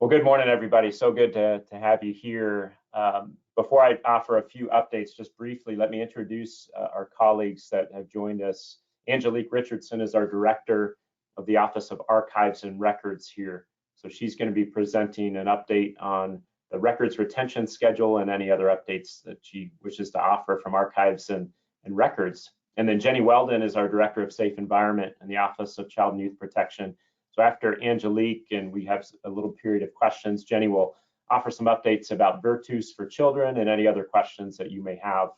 Well, good morning, everybody. So good to have you here. Before I offer a few updates, just briefly, let me introduce our colleagues that have joined us. Angelique Richardson is our Director of the Office of Archives and Records here. So she's going to be presenting an update on the records retention schedule and any other updates that she wishes to offer from archives and records. And then Jenni Weldin is our Director of Safe Environment in the Office of Child and Youth Protection. So after Angelique, and we have a little period of questions, Jenni will offer some updates about Virtus for children and any other questions that you may have.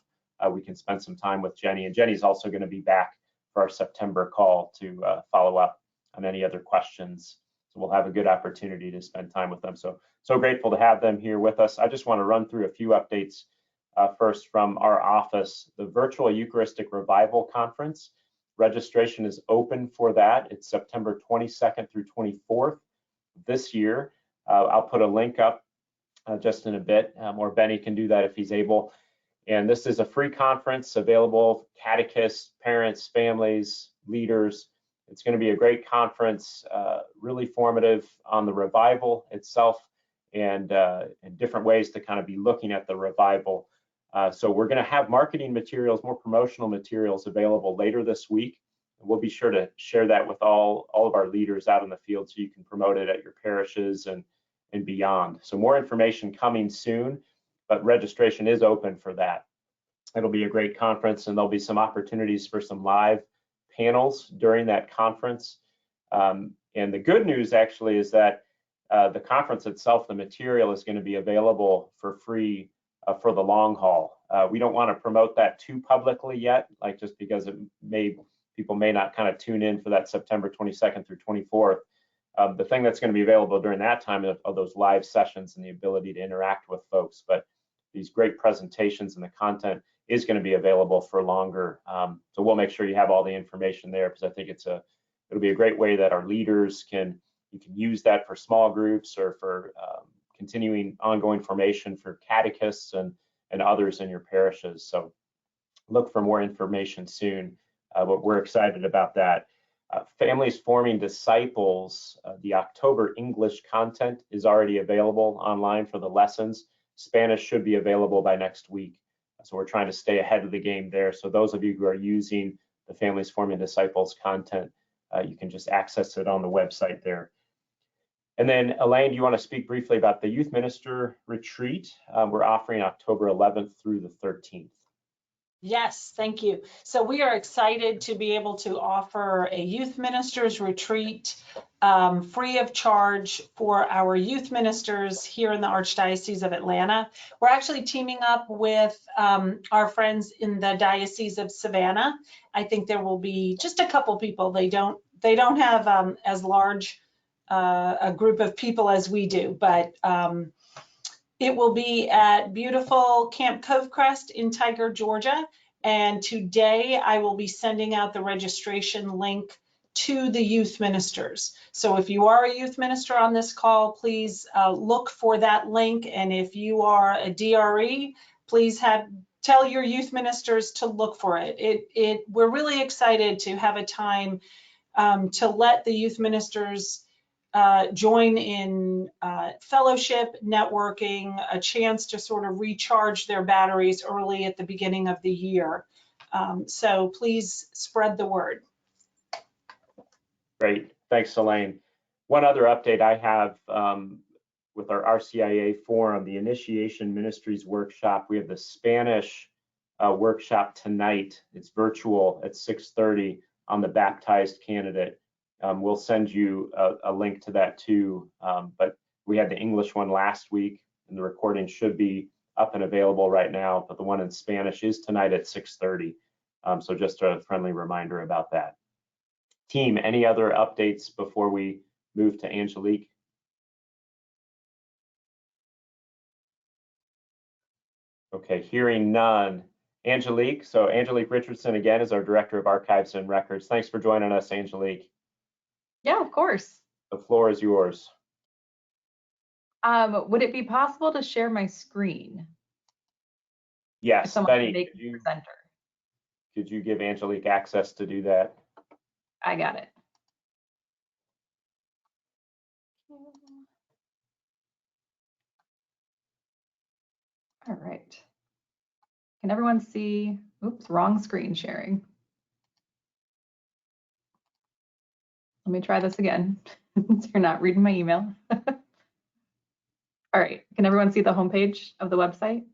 We can spend some time with Jenni, and Jenni's also going to be back for our September call to follow up on any other questions. So we'll have a good opportunity to spend time with them. So grateful to have them here with us. I just want to run through a few updates first from our office. The Virtual Eucharistic Revival Conference. Registration is open for that. It's September 22nd through 24th this year. I'll put a link up just in a bit, or Benny can do that if he's able. And this is a free conference available, catechists, parents, families, leaders. It's going to be a great conference, really formative on the revival itself and different ways to kind of be looking at the revival. So we're going to have marketing materials, more promotional materials available later this week. And we'll be sure to share that with all of our leaders out in the field so you can promote it at your parishes and beyond. So more information coming soon, but registration is open for that. It'll be a great conference, and there'll be some opportunities for some live panels during that conference. And the good news actually is that the conference itself, the material is going to be available for free for the long haul. We don't want to promote that too publicly yet, like just because people may not kind of tune in for that September 22nd through 24th. The thing that's going to be available during that time are those live sessions and the ability to interact with folks. But these great presentations and the content is going to be available for longer. So we'll make sure you have all the information there, because I think it'll be a great way that our leaders you can use that for small groups or for continuing ongoing formation for catechists and others in your parishes. So look for more information soon, but we're excited about that. Families Forming Disciples, the October English content is already available online for the lessons. Spanish should be available by next week. So we're trying to stay ahead of the game there. So those of you who are using the Families Forming Disciples content, you can just access it on the website there. And then, Elaine, do you want to speak briefly about the Youth Minister Retreat? We're offering October 11th through the 13th. Yes, thank you. So we are excited to be able to offer a Youth Ministers Retreat free of charge for our youth ministers here in the Archdiocese of Atlanta. We're actually teaming up with our friends in the Diocese of Savannah. I think there will be just a couple people. They don't have as large a group of people as we do, but it will be at beautiful Camp Covecrest in Tiger, Georgia. And today I will be sending out the registration link to the youth ministers. So if you are a youth minister on this call, please look for that link. And if you are a DRE, please tell your youth ministers to look for it. We're really excited to have a time to let the youth ministers join in fellowship, networking, a chance to sort of recharge their batteries early at the beginning of the year. So please spread the word. Great, thanks, Elaine. One other update I have with our RCIA forum, the Initiation Ministries Workshop. We have the Spanish workshop tonight. It's virtual at 6:30 on the baptized candidate. We'll send you a link to that too, but we had the English one last week, and the recording should be up and available right now, but the one in Spanish is tonight at 6:30. So just a friendly reminder about that. Team, any other updates before we move to Angelique? Okay, hearing none. Angelique, so Angelique Richardson again is our Director of Archives and Records. Thanks for joining us, Angelique. Yeah, of course. The floor is yours. Would it be possible to share my screen? Yes, Benny, could you give Angelique access to do that? I got it. All right. Can everyone see? Oops, wrong screen sharing. Let me try this again. You're not reading my email. All right, can everyone see the homepage of the website?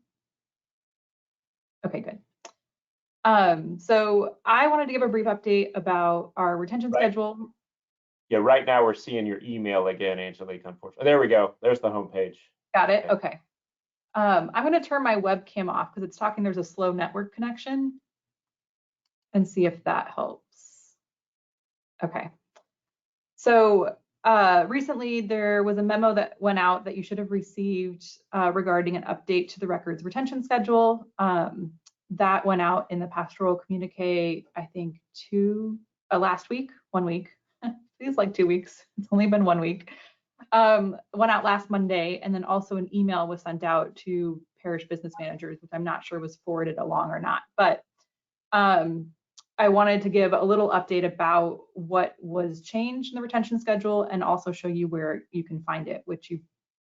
Okay, good. So I wanted to give a brief update about our retention schedule. Yeah, right now we're seeing your email again, Angelique, unfortunately. There we go. There's the homepage. Got it, okay. I'm gonna turn my webcam off because it's talking there's a slow network connection and see if that helps. Okay. So recently there was a memo that went out that you should have received regarding an update to the records retention schedule. That went out in the pastoral communique, I think last week, 1 week. Feels like 2 weeks. It's only been 1 week. Went out last Monday, and then also an email was sent out to parish business managers, which I'm not sure was forwarded along or not. But I wanted to give a little update about what was changed in the retention schedule and also show you where you can find it, which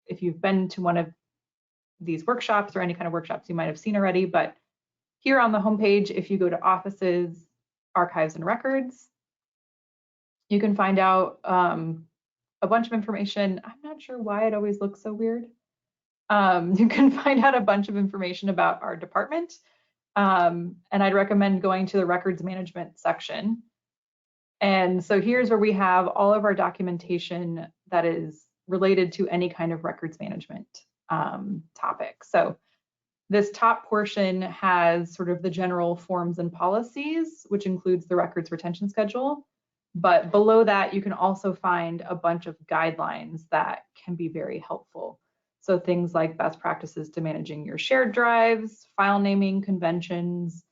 if you've been to one of these workshops or any kind of workshops, you might have seen already. But here on the homepage, if you go to Offices, Archives and Records, you can find out a bunch of information. I'm not sure why it always looks so weird. You can find out a bunch of information about our department. And I'd recommend going to the records management section. And so here's where we have all of our documentation that is related to any kind of records management topic. So this top portion has sort of the general forms and policies, which includes the records retention schedule. But below that, you can also find a bunch of guidelines that can be very helpful. So things like best practices to managing your shared drives, file naming conventions,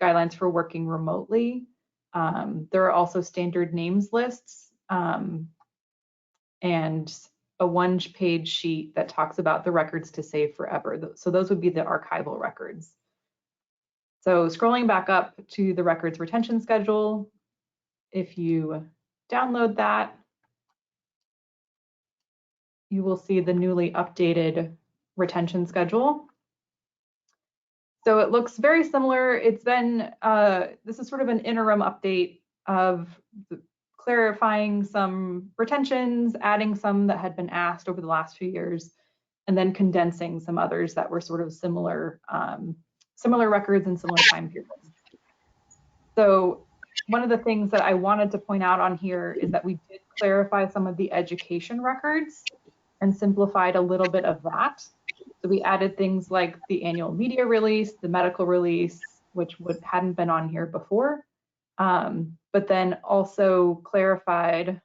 guidelines for working remotely. There are also standard names lists and a one-page sheet that talks about the records to save forever. So those would be the archival records. So scrolling back up to the records retention schedule, if you download that, you will see the newly updated retention schedule. So it looks very similar. It's been, this is sort of an interim update of clarifying some retentions, adding some that had been asked over the last few years, and then condensing some others that were sort of similar, similar records and similar time periods. So one of the things that I wanted to point out on here is that we did clarify some of the education records and simplified a little bit of that. So we added things like the annual media release, the medical release, which hadn't been on here before, but then also clarified,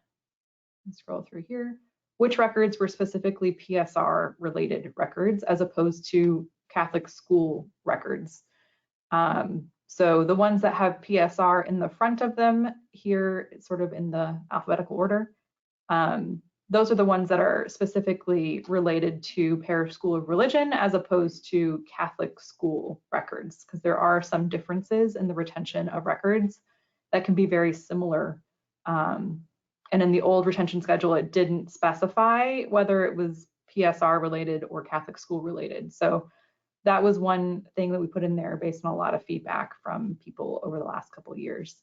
scroll through here, which records were specifically PSR related records as opposed to Catholic school records. So the ones that have PSR in the front of them here, sort of in the alphabetical order, those are the ones that are specifically related to parish school of religion as opposed to Catholic school records, because there are some differences in the retention of records that can be very similar. And in the old retention schedule, it didn't specify whether it was PSR related or Catholic school related. So that was one thing that we put in there based on a lot of feedback from people over the last couple of years.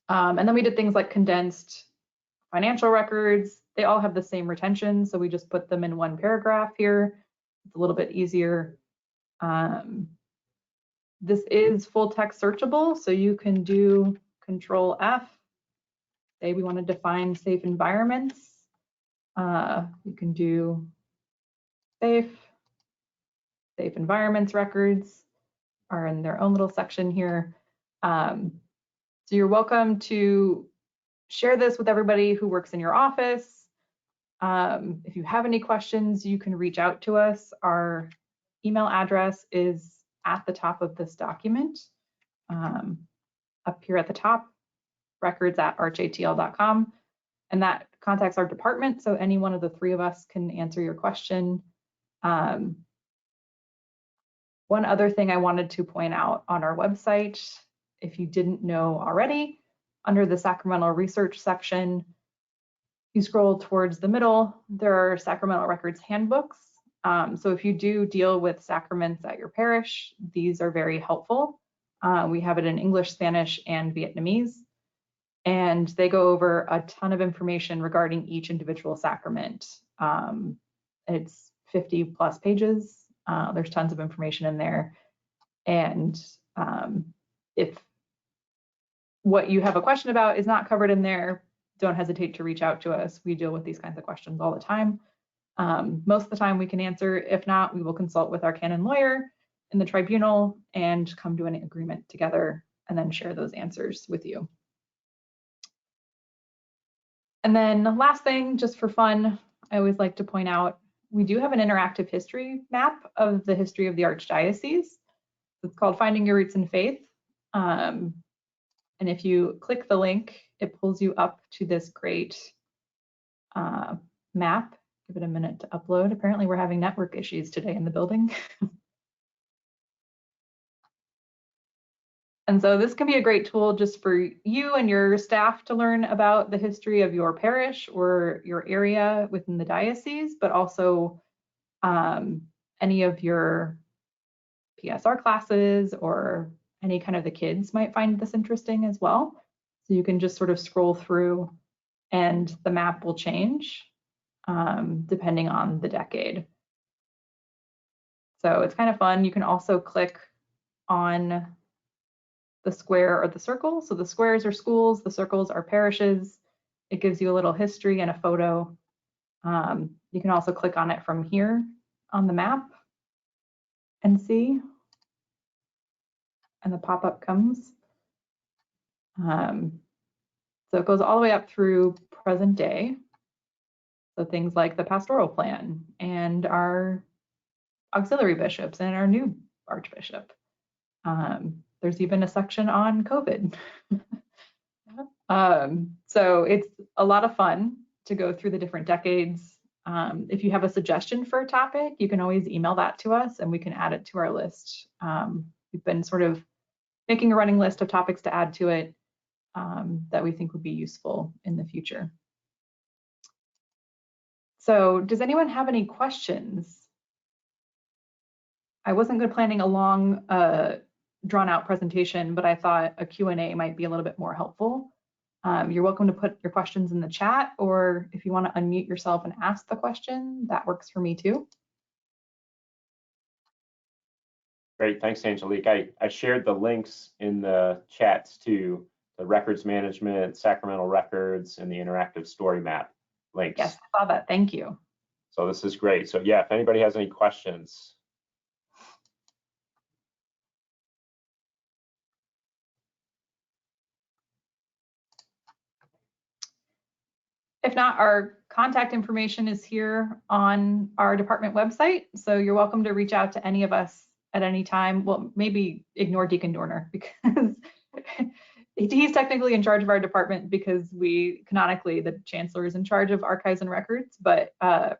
And then we did things like condensed financial records. They all have the same retention, so we just put them in one paragraph here. It's a little bit easier. This is full text searchable, so you can do Control F. Say we want to define safe environments. You can do safe environments records are in their own little section here. So you're welcome to share this with everybody who works in your office. If you have any questions, you can reach out to us. Our email address is at the top of this document, up here at the top, records@archatl.com. And that contacts our department, so any one of the three of us can answer your question. One other thing I wanted to point out on our website, if you didn't know already, under the Sacramental Research section, you scroll towards the middle, there are Sacramental Records handbooks. So if you do deal with sacraments at your parish, these are very helpful. We have it in English, Spanish, and Vietnamese, and they go over a ton of information regarding each individual sacrament. It's 50+ pages. There's tons of information in there. And if what you have a question about is not covered in there, don't hesitate to reach out to us. We deal with these kinds of questions all the time. Most of the time we can answer. If not, we will consult with our canon lawyer in the tribunal and come to an agreement together and then share those answers with you. And then the last thing, just for fun, I always like to point out, we do have an interactive history map of the history of the Archdiocese. It's called Finding Your Roots in Faith. And if you click the link, it pulls you up to this great map. Give it a minute to upload. Apparently we're having network issues today in the building. And so this can be a great tool just for you and your staff to learn about the history of your parish or your area within the diocese, but also any of your PSR classes or any kind of the kids might find this interesting as well. So you can just sort of scroll through and the map will change depending on the decade. So it's kind of fun. You can also click on the square or the circle. So the squares are schools, the circles are parishes. It gives you a little history and a photo. You can also click on it from here on the map and see, and the pop-up comes. So it goes all the way up through present day. So things like the pastoral plan and our auxiliary bishops and our new archbishop. There's even a section on COVID. So it's a lot of fun to go through the different decades. If you have a suggestion for a topic, you can always email that to us and we can add it to our list. We've been sort of making a running list of topics to add to it that we think would be useful in the future. So does anyone have any questions? I wasn't planning a long drawn out presentation, but I thought a Q&A might be a little bit more helpful. You're welcome to put your questions in the chat, or if you want to unmute yourself and ask the question, that works for me too. Great, thanks, Angelique. I shared the links in the chats to the records management, sacramental records, and the interactive story map links. Yes, I saw that. Thank you. So this is great. So yeah, if anybody has any questions. If not, our contact information is here on our department website. So you're welcome to reach out to any of us at any time. Well, maybe ignore Deacon Dorner because he's technically in charge of our department because canonically, the chancellor is in charge of archives and records, but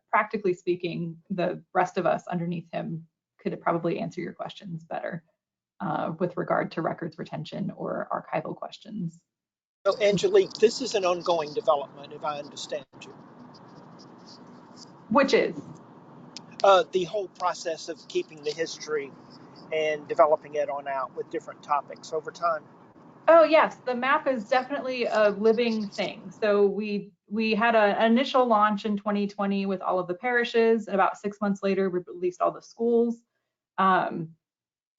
practically speaking, the rest of us underneath him could probably answer your questions better with regard to records retention or archival questions. So Angelique, this is an ongoing development, if I understand you. Which is? The whole process of keeping the history and developing it on out with different topics over time. Oh yes, the map is definitely a living thing. So we had an initial launch in 2020 with all of the parishes, and about 6 months later, we released all the schools.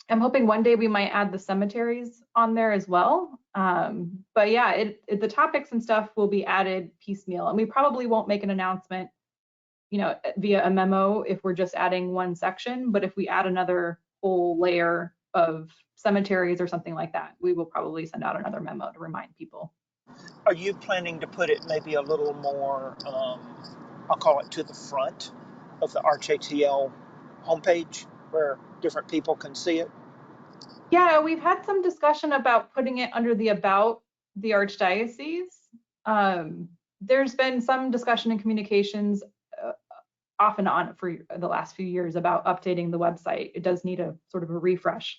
I'm hoping one day we might add the cemeteries on there as well. But yeah, the topics and stuff will be added piecemeal, and we probably won't make an announcement, via a memo if we're just adding one section. But if we add another whole layer of cemeteries or something like that, we will probably send out another memo to remind people. Are you planning to put it maybe a little more, I'll call it to the front of the ArchATL homepage where different people can see it? Yeah, we've had some discussion about putting it under the About the Archdiocese. There's been some discussion and communications off and on for the last few years about updating the website. It does need a sort of a refresh.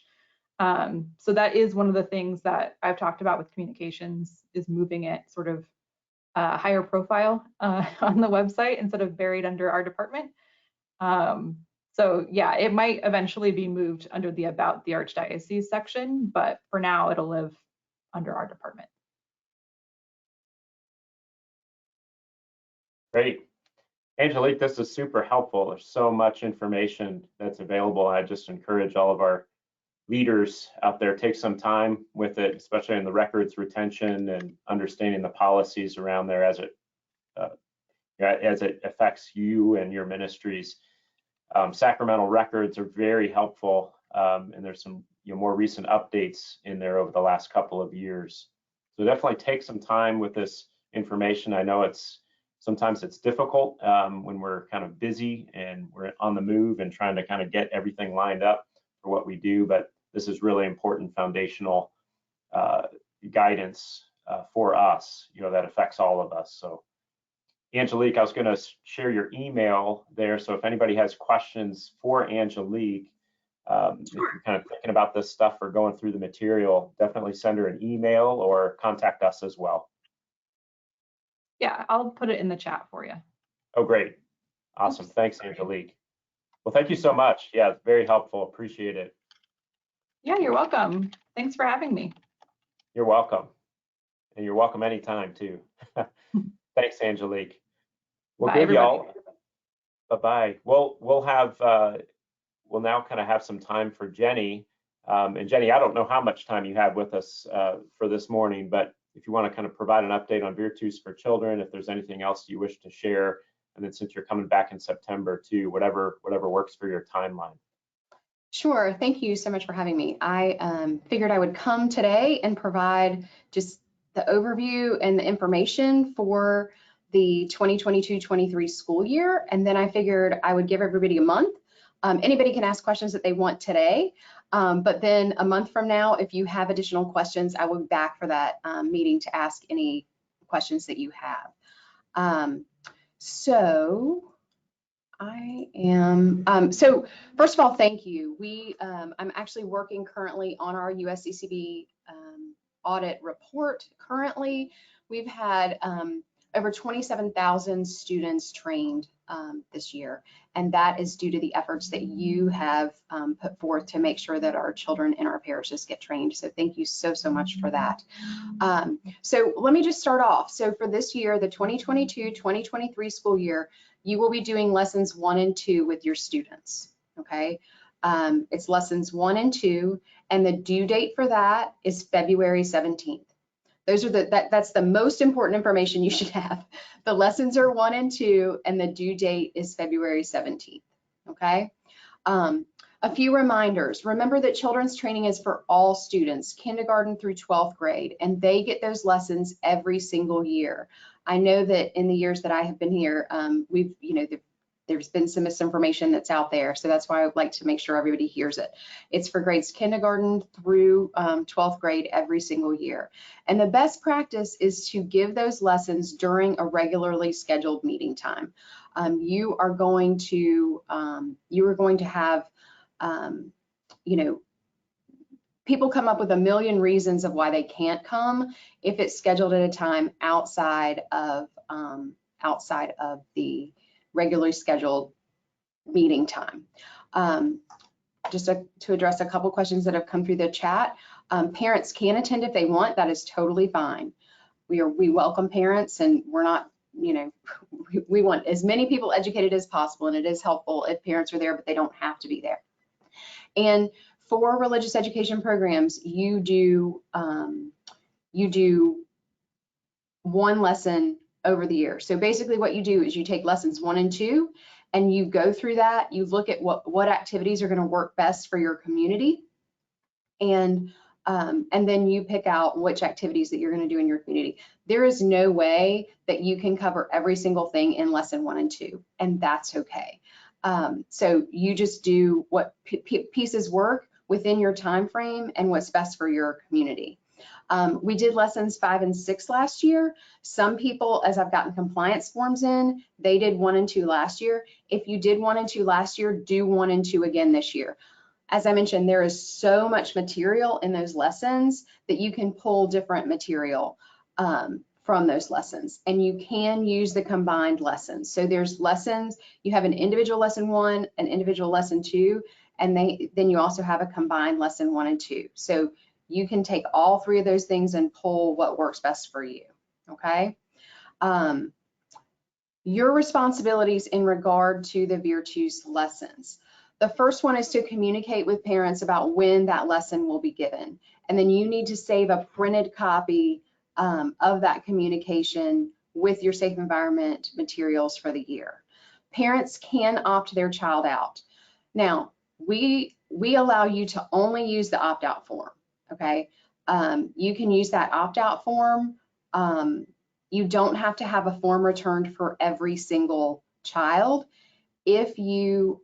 So that is one of the things that I've talked about with communications, is moving it sort of higher profile on the website instead of buried under our department. So yeah, it might eventually be moved under the About the Archdiocese section, but for now it'll live under our department. Great. Angelique, this is super helpful. There's so much information that's available. I just encourage all of our leaders out there, take some time with it, especially in the records retention and understanding the policies around there as it affects you and your ministries. Sacramental records are very helpful, and there's some more recent updates in there over the last couple of years. So definitely take some time with this information. I know sometimes it's difficult when we're kind of busy and we're on the move and trying to kind of get everything lined up for what we do, but this is really important foundational guidance for us, that affects all of us. So Angelique, I was going to share your email there. So if anybody has questions for Angelique, if you're kind of thinking about this stuff or going through the material, definitely send her an email or contact us as well. Yeah, I'll put it in the chat for you. Oh, great. Awesome. Thanks, Angelique. Well, thank you so much. Yeah, it's very helpful. Appreciate it. Yeah, you're welcome. Thanks for having me. You're welcome. And you're welcome anytime too. Thanks, Angelique. Well, Bye, good, y'all. everybody. Bye-bye. We'll now kind of have some time for Jenni. And Jenni, I don't know how much time you have with us for this morning, but if you want to kind of provide an update on Virtus for Children, if there's anything else you wish to share, and then since you're coming back in September too, whatever works for your timeline. Sure. Thank you so much for having me. I figured I would come today and provide just the overview and the information for the 2022-23 school year. And then I figured I would give everybody a month. Anybody can ask questions that they want today. But then a month from now, if you have additional questions, I will be back for that meeting to ask any questions that you have. So first of all, thank you. I'm actually working currently on our USCCB audit report. Currently, we've had over 27,000 students trained this year, and that is due to the efforts that you have put forth to make sure that our children in our parishes get trained. So thank you so much for that. So let me just start off. So for this year, the 2022-2023 school year, you will be doing lessons 1 and 2 with your students, okay? It's lessons 1 and 2, and the due date for that is February 17th. Those are that's the most important information you should have. The lessons are 1 and 2, and the due date is February 17th, okay? A few reminders. Remember that children's training is for all students, kindergarten through 12th grade, and they get those lessons every single year. I know that in the years that I have been here, there's been some misinformation that's out there, so that's why I would like to make sure everybody hears it. It's for grades kindergarten through 12th grade every single year. And the best practice is to give those lessons during a regularly scheduled meeting time. You are going to have people come up with a million reasons of why they can't come if it's scheduled at a time outside of the regularly scheduled meeting time. Just to address a couple questions that have come through the chat, parents can attend if they want. That is totally fine. We welcome parents, and we're not, we want as many people educated as possible, and it is helpful if parents are there, but they don't have to be there. And for religious education programs, you do one lesson over the year. So basically what you do is you take lessons 1 and 2 and you go through that, you look at what activities are going to work best for your community, and then you pick out which activities that you're going to do in your community. There is no way that you can cover every single thing in lesson 1 and 2, and that's okay. So you just do what pieces work within your time frame and what's best for your community. We did lessons 5 and 6 last year. Some people, as I've gotten compliance forms in, they did 1 and 2 last year. If you did 1 and 2 last year, do 1 and 2 again this year. As I mentioned, there is so much material in those lessons that you can pull different material from those lessons, and you can use the combined lessons. So there's lessons, you have an individual lesson 1, an individual lesson 2, and then you also have a combined lesson 1 and 2. So you can take all 3 of those things and pull what works best for you, okay? Your responsibilities in regard to the Virtues lessons. The first one is to communicate with parents about when that lesson will be given. And then you need to save a printed copy of that communication with your safe environment materials for the year. Parents can opt their child out. Now, we allow you to only use the opt-out form, okay? You can use that opt-out form. You don't have to have a form returned for every single child. If you,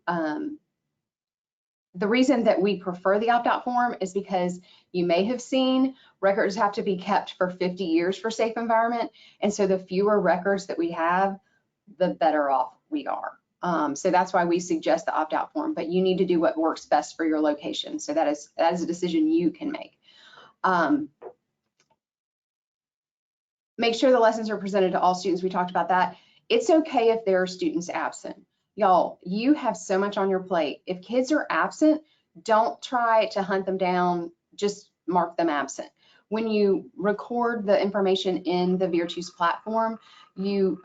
the reason that we prefer the opt-out form is because you may have seen records have to be kept for 50 years for safe environment. And so the fewer records that we have, the better off we are. So that's why we suggest the opt-out form, but you need to do what works best for your location. So that is a decision you can make. Make sure the lessons are presented to all students. We talked about that. It's okay if there are students absent. Y'all, you have so much on your plate. If kids are absent, don't try to hunt them down, just mark them absent. When you record the information in the Virtues platform, you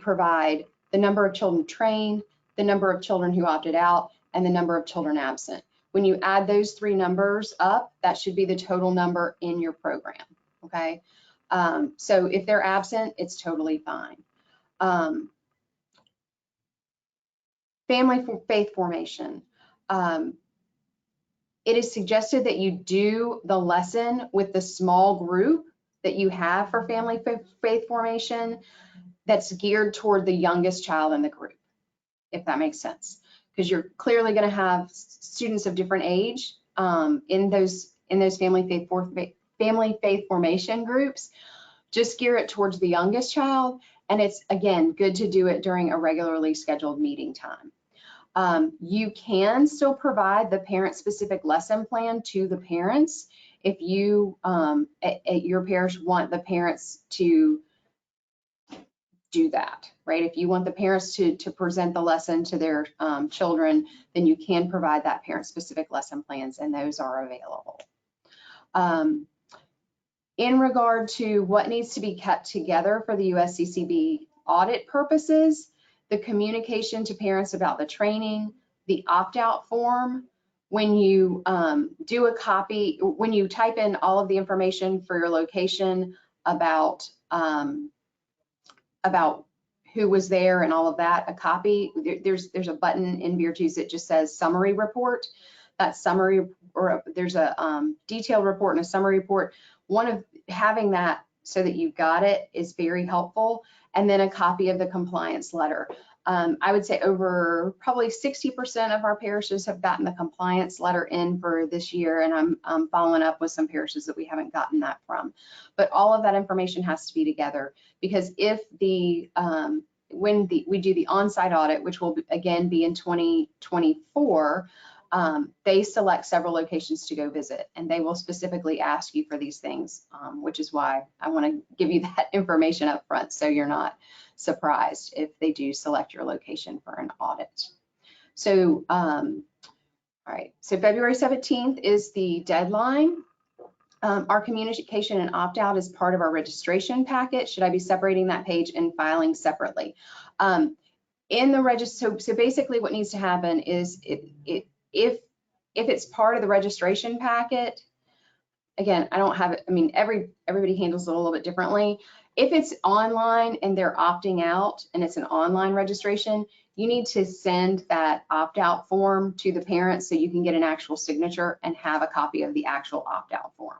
provide the number of children trained, the number of children who opted out, and the number of children absent. When you add those 3 numbers up, that should be the total number in your program, okay? So if they're absent, it's totally fine. Family faith formation. It is suggested that you do the lesson with the small group that you have for family faith formation that's geared toward the youngest child in the group, if that makes sense. Because you're clearly going to have students of different age in those family faith formation groups. Just gear it towards the youngest child, and it's, again, good to do it during a regularly scheduled meeting time. You can still provide the parent-specific lesson plan to the parents if you, at your parish, want the parents to do that, right? If you want the parents to present the lesson to their children, then you can provide that parent-specific lesson plans, and those are available. In regard to what needs to be kept together for the USCCB audit purposes, the communication to parents about the training, the opt-out form, when you do a copy, when you type in all of the information for your location about who was there and all of that, a copy, there's a button in Virtues that just says summary report. That summary, or there's a detailed report and a summary report. One of having that so that you've got it is very helpful. And then a copy of the compliance letter. I would say over probably 60% of our parishes have gotten the compliance letter in for this year, and I'm following up with some parishes that we haven't gotten that from. But all of that information has to be together, because if when we do the on-site audit, which will again be in 2024, they select several locations to go visit, and they will specifically ask you for these things, which is why I want to give you that information up front so you're not surprised if they do select your location for an audit. So, all right, so February 17th is the deadline. Our communication and opt-out is part of our registration packet. Should I be separating that page and filing separately? In the register, so basically what needs to happen is if it's part of the registration packet, again, I don't have it, I mean, everybody handles it a little bit differently. If it's online and they're opting out and it's an online registration, you need to send that opt-out form to the parents so you can get an actual signature and have a copy of the actual opt-out form.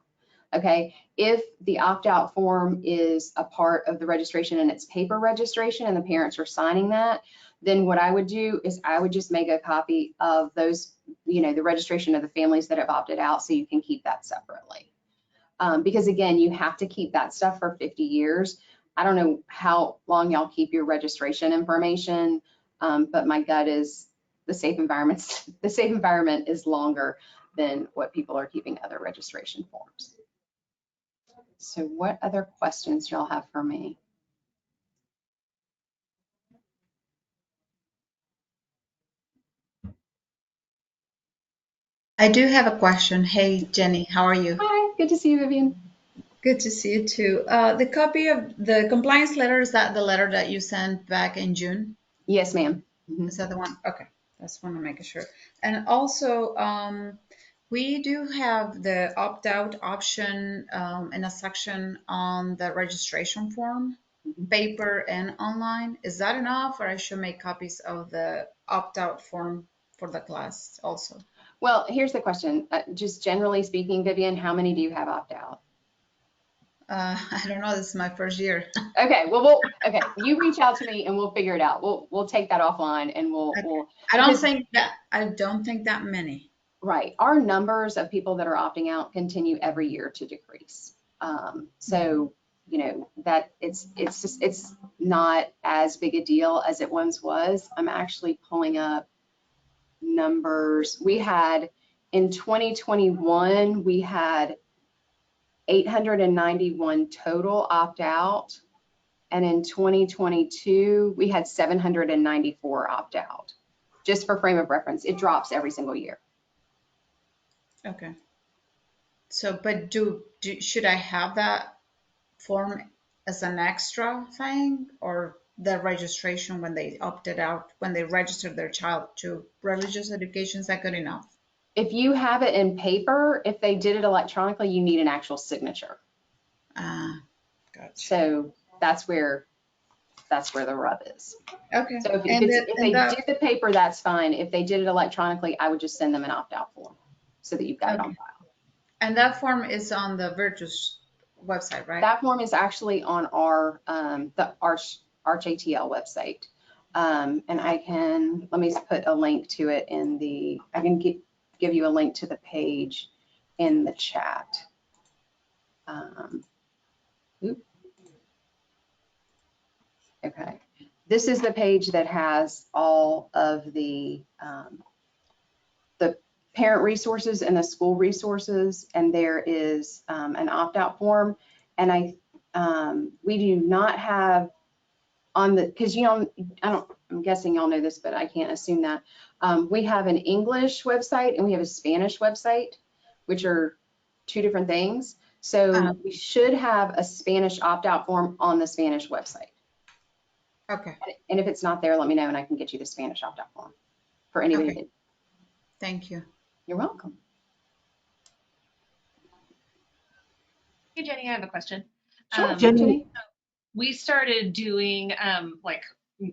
Okay, if the opt-out form is a part of the registration and it's paper registration and the parents are signing that, then what I would do is I would just make a copy of those, you know, the registration of the families that have opted out so you can keep that separately. Because again, you have to keep that stuff for 50 years. I don't know how long y'all keep your registration information, but my gut is the safe environment is longer than what people are keeping other registration forms. So what other questions do y'all have for me? I do have a question. Hey, Jenny, how are you? Hi, good to see you, Vivian. Good to see you too. The copy of the compliance letter, is that the letter that you sent back in June? Yes, ma'am. Mhm. Is that the one? Okay, that's one to make sure. And also, we do have the opt-out option in a section on the registration form, paper and online. Is that enough, or I should make copies of the opt-out form for the class also? Well, here's the question. Just generally speaking, Vivian, how many do you have opt out? I don't know. This is my first year. Okay, well, okay. You reach out to me and we'll figure it out. We'll take that offline and we'll. I don't think that many. Right. Our numbers of people that are opting out continue every year to decrease. So, you know, that it's not as big a deal as it once was. I'm actually pulling up numbers. We had in 2021, we had 891 total opt out. And in 2022, we had 794 opt out. Just for frame of reference, it drops every single year. Okay. So, but should I have that form as an extra thing, or the registration when they opted out, when they registered their child to religious education, is that good enough? If you have it in paper, if they did it electronically, you need an actual signature. Gotcha. So that's where the rub is. Okay. So if they did the paper, that's fine. If they did it electronically, I would just send them an opt-out form so that you've got it on file. And that form is on the Virtus website, right? That form is actually on our the ArchATL website. And let me put a link to it in the, I can give you a link to the page in the chat. Okay, this is the page that has all of the parent resources and the school resources, and there is an opt-out form. And we do not have on the, because I'm guessing y'all know this, but I can't assume that. We have an English website and we have a Spanish website, which are two different things. So we should have a Spanish opt-out form on the Spanish website. Okay. And if it's not there, let me know and I can get you the Spanish opt-out form for anybody. Okay. Thank you. You're welcome. Hey, Jenny, I have a question. Sure, Jenny. We started doing, like,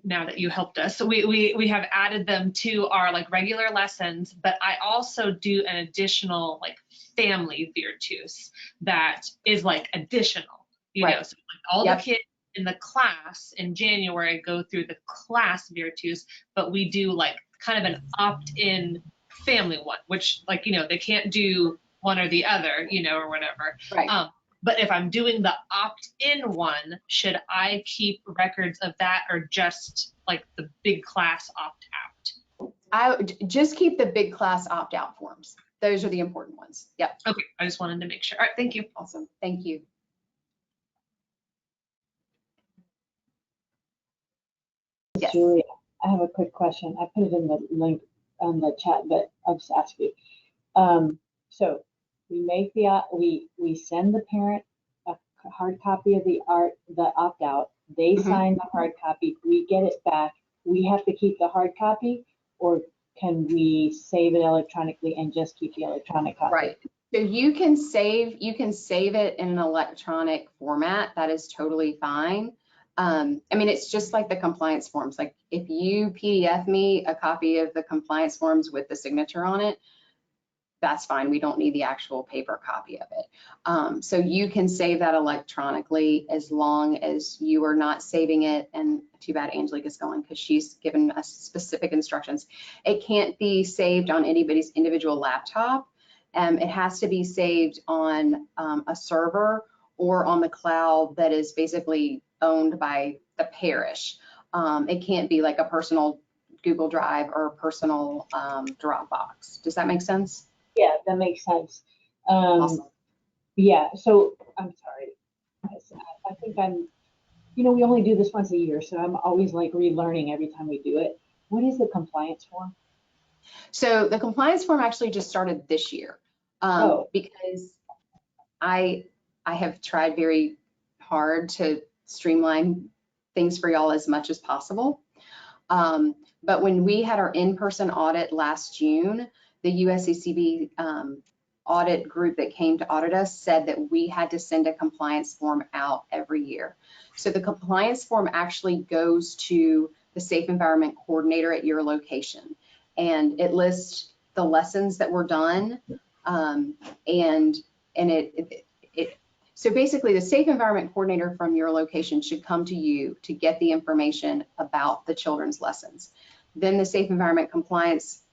now that you helped us, so we have added them to our like regular lessons, but I also do an additional like family virtus that is like additional, you know, so like all the kids in the class in January go through the class virtus, but we do like kind of an opt-in family one, which like, you know, they can't do one or the other, you know, or whatever. Right. But if I'm doing the opt-in one, should I keep records of that or just like the big class opt-out? I would just keep the big class opt-out forms. Those are the important ones. Yep. Okay, I just wanted to make sure. All right, thank you. Awesome. Thank you. Yes. Julia, I have a quick question. I put it in the link on the chat, but I'll just ask you. So we make we send the parent a hard copy of the opt-out. They sign the hard copy. We get it back. We have to keep the hard copy, or can we save it electronically and just keep the electronic copy? Right. So you can save it in an electronic format. That is totally fine. I mean, it's just like the compliance forms. Like if you PDF me a copy of the compliance forms with the signature on it, that's fine. We don't need the actual paper copy of it. So you can save that electronically as long as you are not saving it. And too bad Angelique is going because she's given us specific instructions. It can't be saved on anybody's individual laptop. It has to be saved on a server or on the cloud that is basically owned by the parish. It can't be like a personal Google Drive or a personal Dropbox. Does that make sense? Yeah, that makes sense. Awesome. Yeah, so I'm sorry. I think I'm, you know, we only do this once a year, so I'm always like relearning every time we do it. What is the compliance form? So the compliance form actually just started this year, because I have tried very hard to streamline things for y'all as much as possible. But when we had our in-person audit last June, the USCCB audit group that came to audit us said that we had to send a compliance form out every year. So the compliance form actually goes to the Safe Environment Coordinator at your location, and it lists the lessons that were done, so basically the Safe Environment Coordinator from your location should come to you to get the information about the children's lessons. Then the Safe Environment Compliance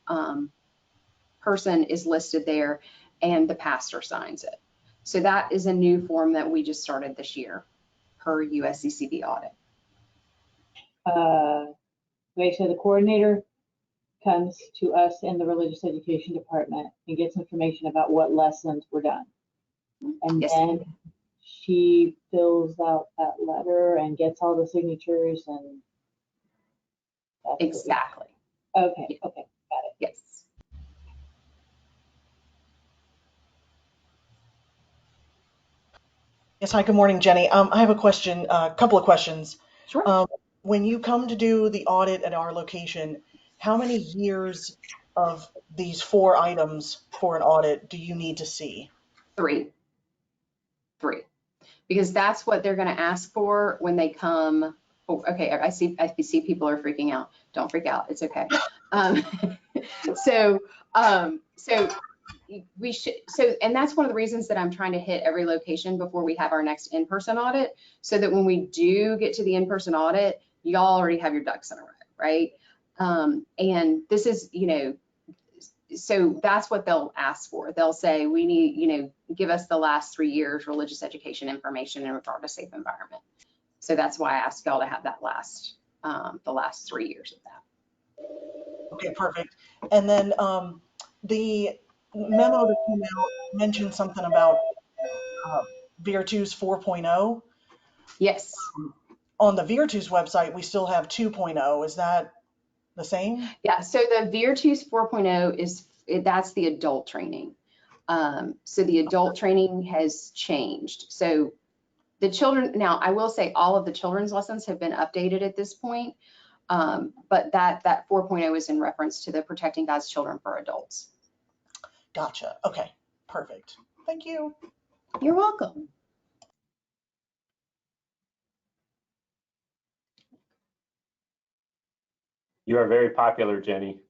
person is listed there, and the pastor signs it. So that is a new form that we just started this year per USCCB audit. Okay, so the coordinator comes to us in the religious education department and gets information about what lessons were done. And yes, then she fills out that letter and gets all the signatures and exactly. Okay, okay, got it. Yes. Yes, hi, good morning, Jenny. I have a question, a couple of questions. Sure. When you come to do the audit at our location, how many years of these 4 items for an audit do you need to see? 3. Because that's what they're going to ask for when they come. Oh, okay, I see people are freaking out. Don't freak out. It's okay. So we should, and that's one of the reasons that I'm trying to hit every location before we have our next in-person audit, so that when we do get to the in-person audit, y'all already have your ducks in a row, right? And this is, you know, so that's what they'll ask for. They'll say, we need, you know, give us the last 3 years religious education information in regard to safe environment. So that's why I asked y'all to have that last, the last 3 years of that. Okay, perfect. And then the memo that came out mentioned something about Virtus 4.0. Yes. On the Virtus website, we still have 2.0. Is that the same? Yeah, so the Virtus 4.0 that's the adult training. So the adult training has changed. So the children, now I will say all of the children's lessons have been updated at this point, but that 4.0 is in reference to the Protecting God's Children for Adults. Gotcha. Okay, perfect. Thank you. You're welcome. You are very popular, Jenny.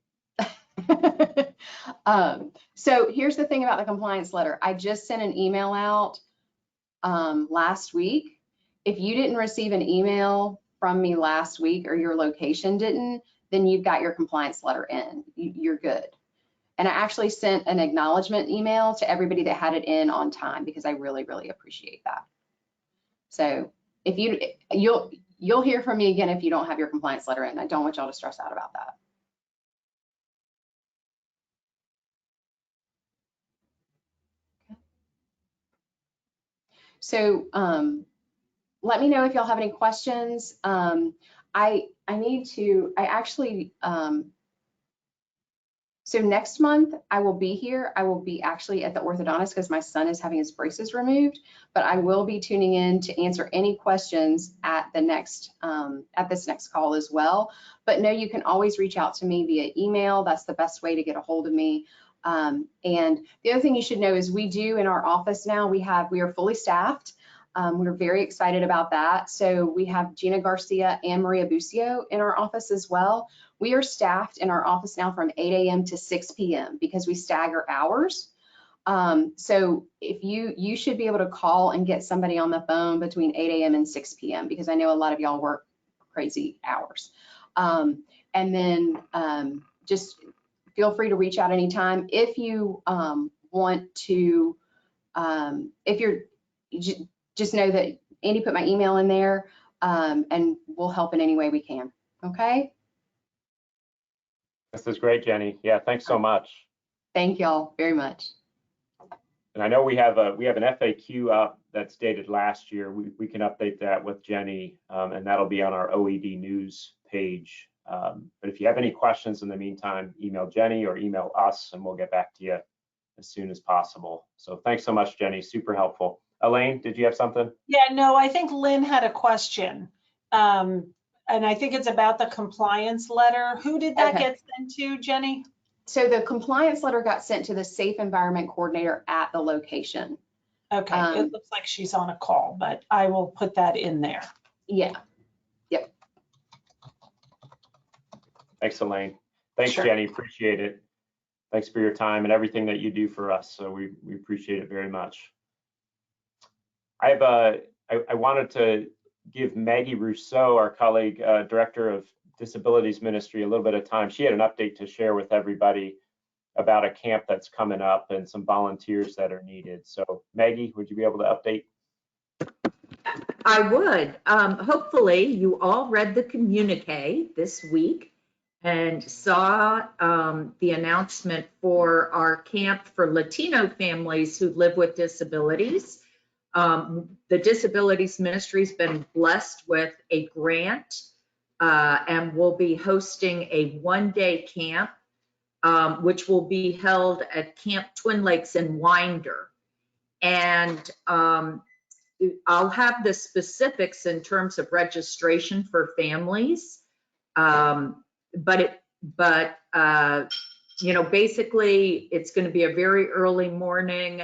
So here's the thing about the compliance letter. I just sent an email out last week. If you didn't receive an email from me last week, or your location didn't, then you've got your compliance letter in. You're good. And I actually sent an acknowledgement email to everybody that had it in on time, because I really, really appreciate that. So if you'll hear from me again if you don't have your compliance letter in. I don't want y'all to stress out about that. So let me know if y'all have any questions. So next month I will be here. I will be actually at the orthodontist because my son is having his braces removed, but I will be tuning in to answer any questions at the next, at this next call as well. But no, you can always reach out to me via email. That's the best way to get a hold of me. And the other thing you should know is we do in our office now, we are fully staffed. We're very excited about that. So we have Gina Garcia and Maria Bucio in our office as well. We are staffed in our office now from 8 a.m. to 6 p.m. because we stagger hours. So if you should be able to call and get somebody on the phone between 8 a.m. and 6 p.m. because I know a lot of y'all work crazy hours. And then just feel free to reach out anytime. If you want to, just know that Andy put my email in there, and we'll help in any way we can. Okay? This is great, Jenny. Yeah, thanks so much. Thank y'all very much. And I know we have an FAQ up that's dated last year. We can update that with Jenny, and that'll be on our OED news page. But if you have any questions in the meantime, email Jenny or email us, and we'll get back to you as soon as possible. So thanks so much, Jenny. Super helpful. Elaine, did you have something? Yeah, no, I think Lynn had a question. And I think it's about the compliance letter. Who did that Okay. get sent to, Jenny? So the compliance letter got sent to the Safe Environment Coordinator at the location. Okay, it looks like she's on a call, but I will put that in there. Yeah. Yep. Thanks, Elaine. Thanks, Sure. Jenny. Appreciate it. Thanks for your time and everything that you do for us. So we appreciate it very much. I wanted to give Maggie Rousseau, our colleague, Director of Disabilities Ministry, a little bit of time. She had an update to share with everybody about a camp that's coming up and some volunteers that are needed. So Maggie, would you be able to update? I would. Hopefully you all read the communique this week and saw the announcement for our camp for Latino families who live with disabilities. The Disabilities Ministry has been blessed with a grant and will be hosting a one-day camp, which will be held at Camp Twin Lakes in Winder. And I'll have the specifics in terms of registration for families. But you know, basically it's going to be a very early morning.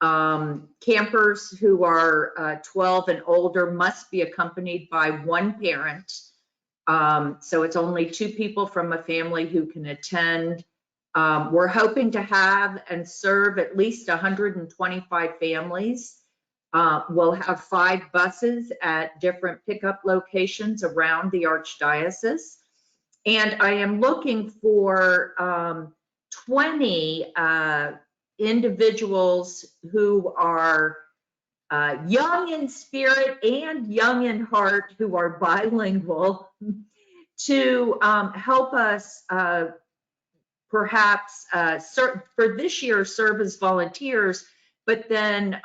Campers who are 12 and older must be accompanied by one parent. So it's only 2 people from a family who can attend. We're hoping to have and serve at least 125 families. We'll have 5 buses at different pickup locations around the Archdiocese. And I am looking for 20 individuals who are young in spirit and young in heart, who are bilingual, to help us perhaps for this year serve as volunteers, but then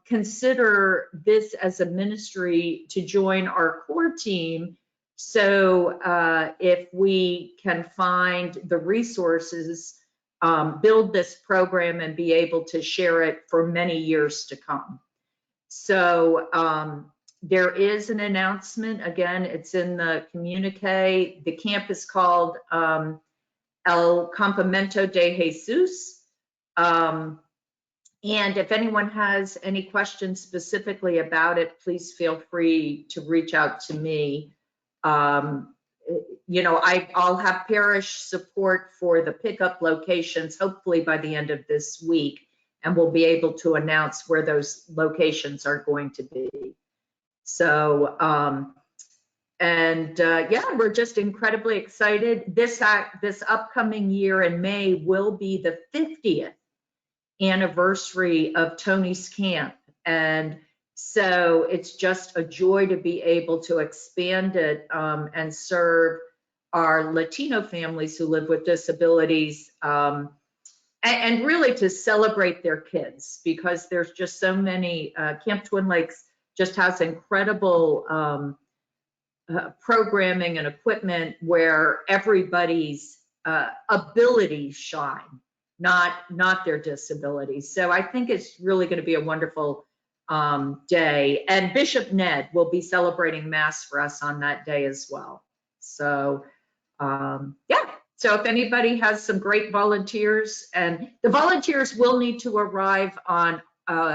consider this as a ministry to join our core team. So if we can find the resources, build this program and be able to share it for many years to come. So there is an announcement. Again, it's in the communique. The camp is called El Campamento de Jesus. And if anyone has any questions specifically about it, please feel free to reach out to me. You know, I'll have parish support for the pickup locations, hopefully by the end of this week, and we'll be able to announce where those locations are going to be. So, yeah, we're just incredibly excited. This upcoming year in May will be the 50th anniversary of Tony's camp. And so it's just a joy to be able to expand it and serve our Latino families who live with disabilities, and really to celebrate their kids, because there's just so many. Camp Twin Lakes just has incredible programming and equipment where everybody's abilities shine, not their disabilities. So I think it's really going to be a wonderful day. And Bishop Ned will be celebrating Mass for us on that day as well. So yeah, so if anybody has some great volunteers, and the volunteers will need to arrive on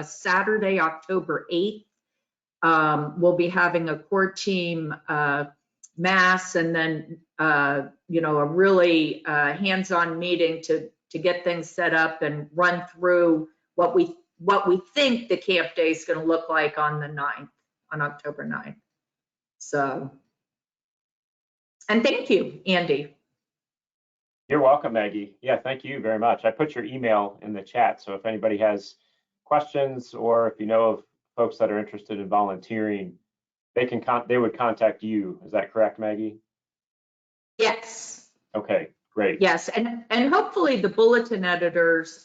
Saturday, October 8th. We'll be having a core team Mass, and then you know, a really hands-on meeting to get things set up and run through what we think the camp day is going to look like on the 9th, on October 9th. So, and thank you, Andy. You're welcome, Maggie. Yeah, thank you very much. I put your email in the chat, so if anybody has questions, or if you know of folks that are interested in volunteering, they would contact you. Is that correct, Maggie? Yes. Okay, Great. Yes, and hopefully the bulletin editors,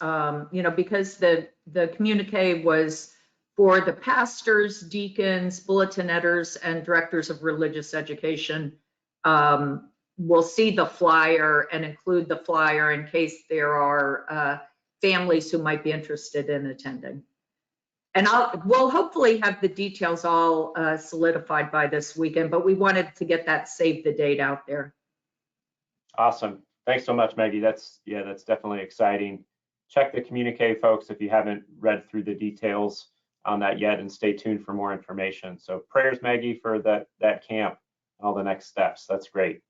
because the communique was for the pastors, deacons, bulletin editors, and directors of religious education, will see the flyer and include the flyer in case there are families who might be interested in attending. And we'll hopefully have the details all solidified by this weekend, but we wanted to get that save the date out there. Awesome. Thanks so much, Maggie. That's definitely exciting. Check the communique, folks, if you haven't read through the details on that yet, and stay tuned for more information. So prayers, Maggie, for that camp and all the next steps. That's great.